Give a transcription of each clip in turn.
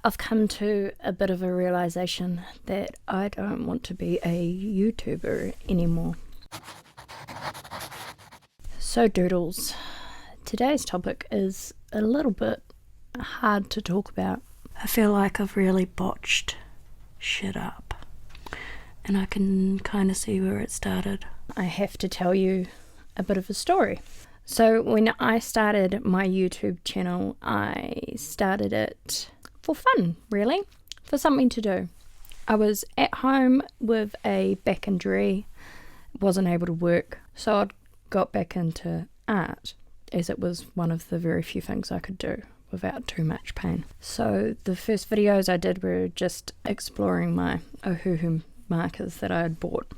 I've come to a bit of a realization that I don't want to be a YouTuber anymore. So Doodles, today's topic is a little bit hard to talk about. I feel like I've really botched shit up, and I can kind of see where it started. I have to tell you a bit of a story. So when I started my YouTube channel, I started it for fun, really, for something to do. I was at home with a back injury, wasn't able to work, so I got back into art, as it was one of the very few things I could do without too much pain. So the first videos I did were just exploring my Ohuhu markers that I had bought.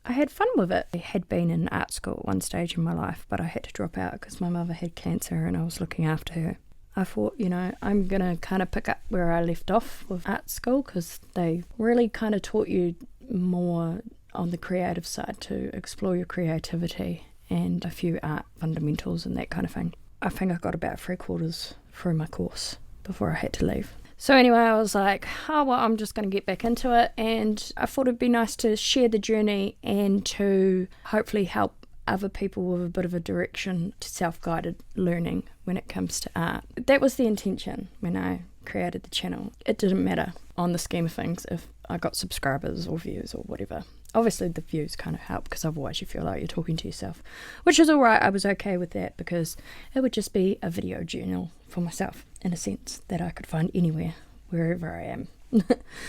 I had fun with it. I had been in art school at one stage in my life, but I had to drop out because my mother had cancer and I was looking after her. I thought, I'm going to kind of pick up where I left off with art school, because they really kind of taught you more on the creative side to explore your creativity and a few art fundamentals and that kind of thing. I think I got about 3/4 through my course before I had to leave. So anyway, I was like, I'm just going to get back into it, and I thought it'd be nice to share the journey and to hopefully help other people with a bit of a direction to self-guided learning when it comes to art. That was the intention when I created the channel. It didn't matter on the scheme of things if I got subscribers or views or whatever. Obviously the views kind of help, because otherwise you feel like you're talking to yourself, which is alright. I was okay with that because it would just be a video journal for myself, in a sense, that I could find anywhere, wherever I am.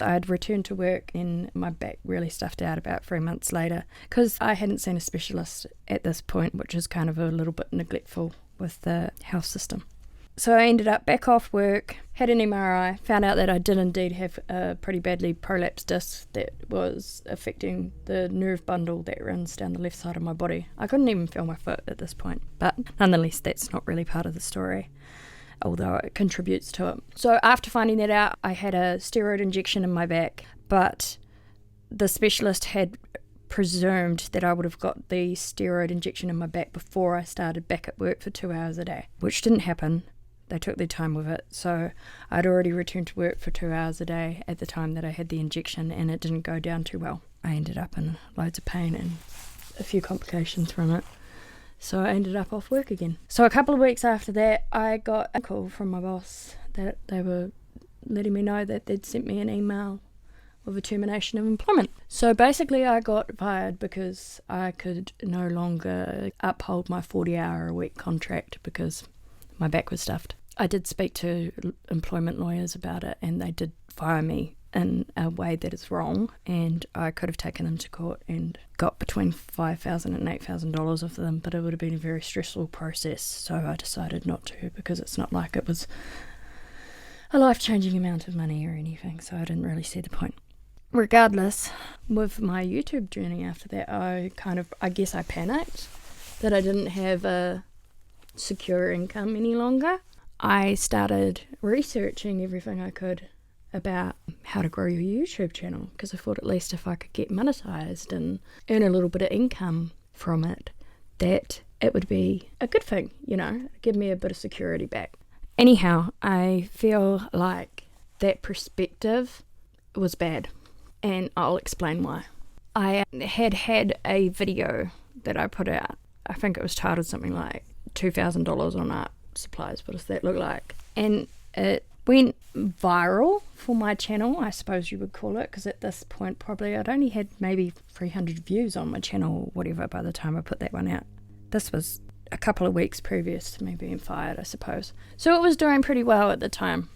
I had returned to work and my back really stuffed out about 3 months later, because I hadn't seen a specialist at this point, which is kind of a little bit neglectful with the health system. So I ended up back off work, had an MRI, found out that I did indeed have a pretty badly prolapsed disc that was affecting the nerve bundle that runs down the left side of my body. I couldn't even feel my foot at this point, but nonetheless that's not really part of the story, although it contributes to it. So after finding that out, I had a steroid injection in my back, but the specialist had presumed that I would have got the steroid injection in my back before I started back at work for 2 hours a day, which didn't happen. They took their time with it, so I'd already returned to work for 2 hours a day at the time that I had the injection, and it didn't go down too well. I ended up in loads of pain and a few complications from it. So I ended up off work again. So a couple of weeks after that, I got a call from my boss that they were letting me know that they'd sent me an email with a termination of employment. So basically I got fired because I could no longer uphold my 40-hour-a-week contract because my back was stuffed. I did speak to employment lawyers about it, and they did fire me in a way that is wrong, and I could have taken them to court and got between $5,000 and $8,000 of them, but it would have been a very stressful process, so I decided not to, because it's not like it was a life-changing amount of money or anything, so I didn't really see the point. Regardless, with my YouTube journey after that, I guess I panicked that I didn't have a secure income any longer. I started researching everything I could about how to grow your YouTube channel, because I thought at least if I could get monetized and earn a little bit of income from it, that it would be a good thing, give me a bit of security back. Anyhow, I feel like that perspective was bad, and I'll explain why. I had a video that I put out. I think it was titled something like $2,000 on art supplies. What does that look like? And it went viral for my channel, I suppose you would call it, because at this point probably I'd only had maybe 300 views on my channel or whatever by the time I put that one out. This was a couple of weeks previous to me being fired, I suppose. So it was doing pretty well at the time.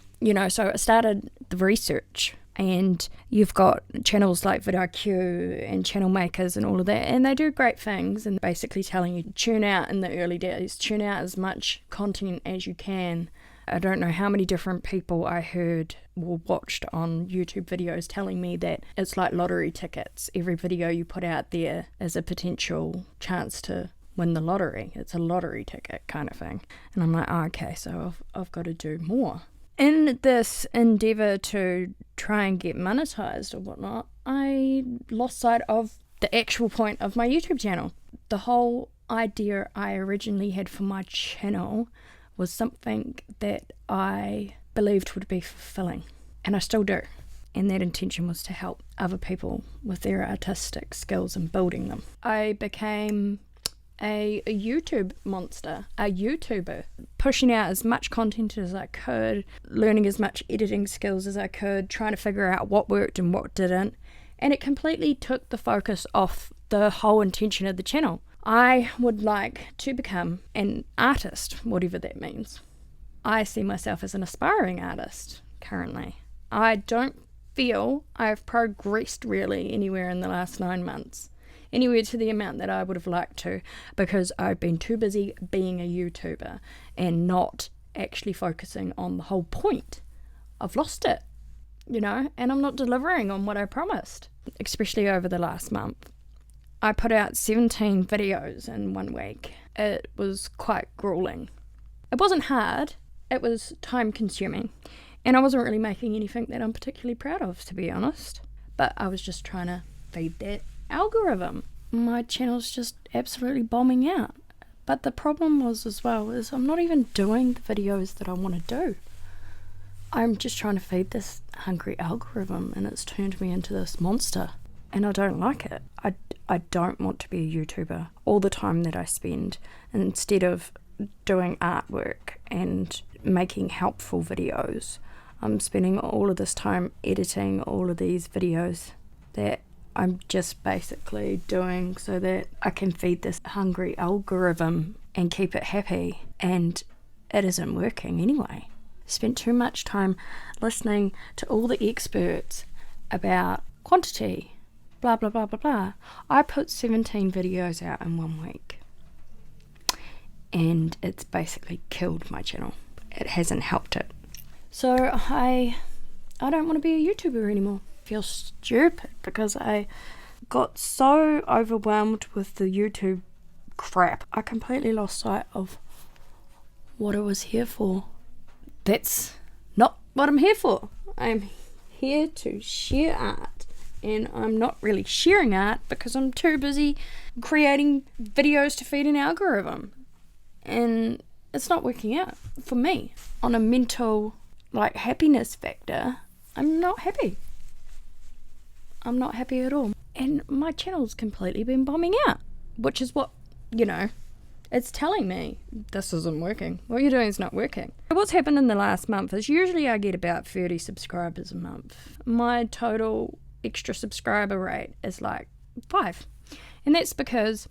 So I started the research, and you've got channels like vidIQ and channel makers and all of that, and they do great things, and basically telling you to tune out in the early days, tune out as much content as you can. I don't know how many different people I heard or watched on YouTube videos telling me that it's like lottery tickets. Every video you put out there is a potential chance to win the lottery. It's a lottery ticket kind of thing. And I'm like, okay, so I've got to do more. In this endeavour to try and get monetized or whatnot, I lost sight of the actual point of my YouTube channel. The whole idea I originally had for my channel was something that I believed would be fulfilling. and I still do. And that intention was to help other people with their artistic skills and building them. I became a YouTube monster, a YouTuber, pushing out as much content as I could, learning as much editing skills as I could, trying to figure out what worked and what didn't. And it completely took the focus off the whole intention of the channel. I would like to become an artist, whatever that means. I see myself as an aspiring artist currently. I don't feel I've progressed really anywhere in the last 9 months, anywhere to the amount that I would have liked to, because I've been too busy being a YouTuber and not actually focusing on the whole point. I've lost it, and I'm not delivering on what I promised, especially over the last month. I put out 17 videos in 1 week. It was quite grueling. It wasn't hard, it was time consuming. And I wasn't really making anything that I'm particularly proud of, to be honest. But I was just trying to feed that algorithm. My channel's just absolutely bombing out. But the problem was as well is I'm not even doing the videos that I want to do. I'm just trying to feed this hungry algorithm, and it's turned me into this monster. And I don't like it. I don't want to be a YouTuber all the time that I spend. And instead of doing artwork and making helpful videos, I'm spending all of this time editing all of these videos that I'm just basically doing so that I can feed this hungry algorithm and keep it happy, and it isn't working anyway. Spent too much time listening to all the experts about quantity, blah blah blah blah blah. I put 17 videos out in 1 week, and it's basically killed my channel. It hasn't helped it. So I don't want to be a YouTuber anymore. I feel stupid because I got so overwhelmed with the YouTube crap. I completely lost sight of what I was here for. That's not what I'm here for. I'm here to share art, and I'm not really sharing art because I'm too busy creating videos to feed an algorithm, and it's not working out for me. On a mental happiness factor, I'm not happy. I'm not happy at all. And my channel's completely been bombing out, which is what, it's telling me this isn't working. What you're doing is not working. What's happened in the last month is usually I get about 30 subscribers a month. My total extra subscriber rate is 5. And that's because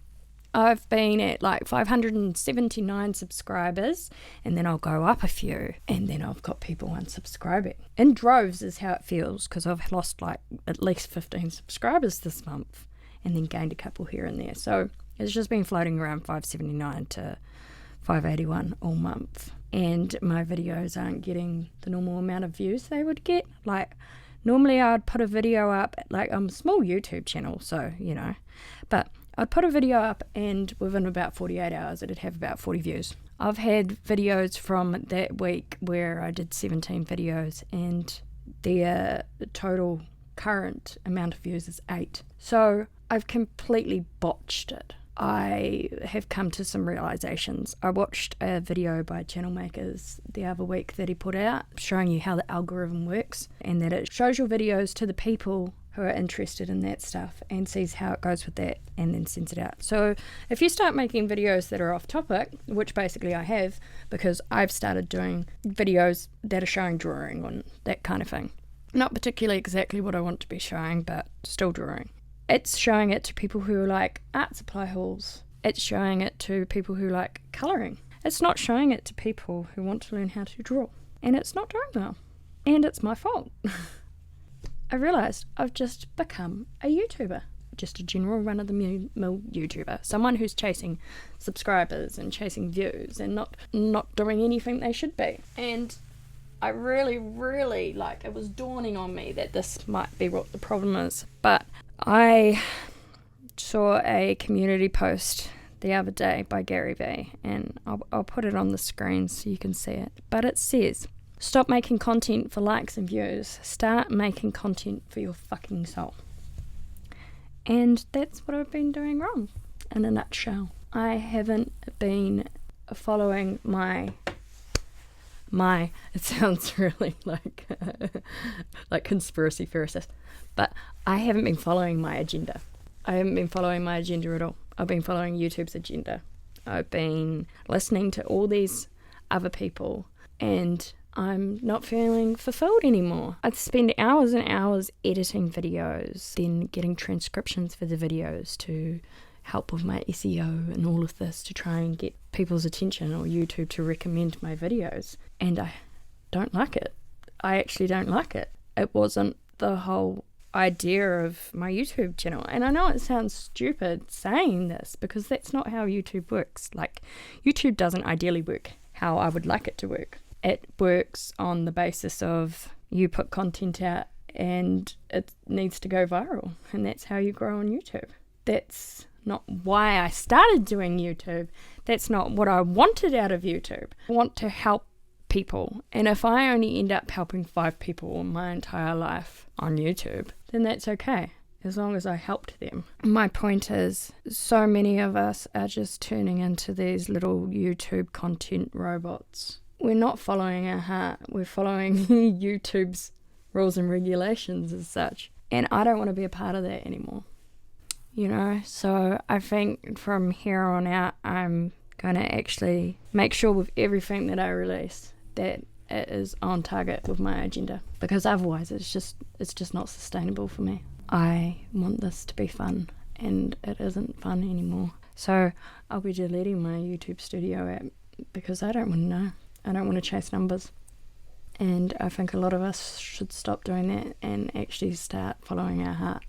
I've been at 579 subscribers, and then I'll go up a few, and then I've got people unsubscribing. In droves is how it feels, because I've lost at least 15 subscribers this month, and then gained a couple here and there. So it's just been floating around 579 to 581 all month, and my videos aren't getting the normal amount of views they would get. Normally I'd put a video up, I'm a small YouTube channel, so, but I'd put a video up and within about 48 hours it'd have about 40 views. I've had videos from that week where I did 17 videos and their total current amount of views is 8. So I've completely botched it. I have come to some realizations. I watched a video by Channel Makers the other week that he put out showing you how the algorithm works, and that it shows your videos to the people who are interested in that stuff and sees how it goes with that and then sends it out. So if you start making videos that are off topic, which basically I have, because I've started doing videos that are showing drawing and that kind of thing. Not particularly exactly what I want to be showing, but still drawing. It's showing it to people who like art supply hauls. It's showing it to people who like colouring. It's not showing it to people who want to learn how to draw. And it's not doing well. And it's my fault. I realised I've just become a YouTuber. Just a general run-of-the-mill YouTuber. Someone who's chasing subscribers and chasing views and not doing anything they should be. And I really, it was dawning on me that this might be what the problem is. But I saw a community post the other day by Gary Vee, and I'll put it on the screen so you can see it. But it says, stop making content for likes and views. Start making content for your fucking soul. And that's what I've been doing wrong, in a nutshell. I haven't been following my it sounds really like conspiracy theorist, but I haven't been following my agenda. I haven't been following my agenda at all. I've been following YouTube's agenda. I've been listening to all these other people, and I'm not feeling fulfilled anymore. I'd spend hours and hours editing videos, then getting transcriptions for the videos to help with my SEO and all of this to try and get people's attention or YouTube to recommend my videos. And I don't like it. I actually don't like it. It wasn't the whole idea of my YouTube channel. And I know it sounds stupid saying this because that's not how YouTube works. Like, YouTube doesn't ideally work how I would like it to work. It works on the basis of you put content out and it needs to go viral, and that's how you grow on YouTube. That's not why I started doing YouTube. That's not what I wanted out of YouTube. I want to help people, and if I only end up helping 5 people in my entire life on YouTube, then that's okay, as long as I helped them. My point is, so many of us are just turning into these little YouTube content robots. We're not following our heart, we're following YouTube's rules and regulations as such, and I don't want to be a part of that anymore. So I think from here on out, I'm going to actually make sure with everything that I release that it is on target with my agenda, because otherwise it's just not sustainable for me. I want this to be fun, and it isn't fun anymore. So I'll be deleting my YouTube Studio app because I don't want to know. I don't want to chase numbers. And I think a lot of us should stop doing that and actually start following our heart.